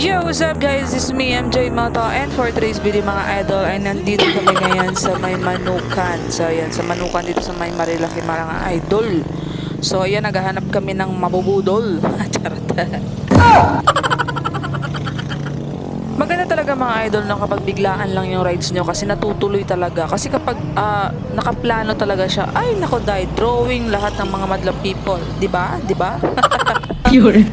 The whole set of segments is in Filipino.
Yo, what's up guys? This is me, MJ Moto, and for today's video mga idol ay nandito kami ngayon sa may Manukan. So ayan, sa Manukan dito sa may Marilaki mga idol. So ayan, naghahanap kami ng mabubudol. Charot. Maganda talaga mga idol no, kapag biglaan lang yung rides nyo kasi natutuloy talaga. Kasi kapag nakaplano talaga siya, ay nako dahil drawing lahat ng mga madlang people. Diba? Diba? Pure.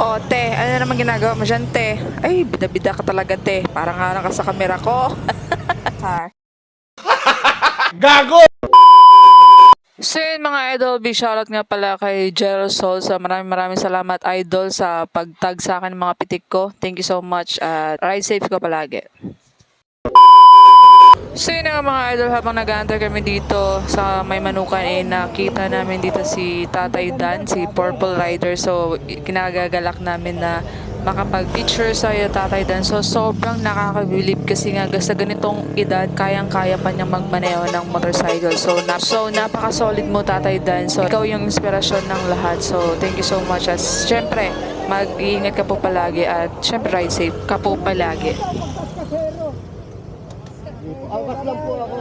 O, te, ano naman ginagawa mo dyan, te? Ay, bida-bida ka talaga, te. Parang harang ka sa kamera ko. Gago! So yun mga idol, big shoutout nga pala kay Gerald Sol. So maraming salamat idol sa pagtag sa akin ng mga pitik ko. Thank you so much at ride safe ka palagi. So yun nga mga idol, habang nag-aantay kami dito sa may Manukan nakita namin dito si Tatay Dan, si Purple Rider. So kinagagalak namin na makapag-picture sa Tatay Dan. So sobrang nakakabilib kasi nga sa ganitong edad kayang-kaya pa niyang magmaneho ng motorcycle. So napaka-solid mo Tatay Dan. So ikaw yung inspirasyon ng lahat. So thank you so much. At syempre mag-iingat ka po palagi at syempre ride safe ka po palagi. Angkas lang po ako.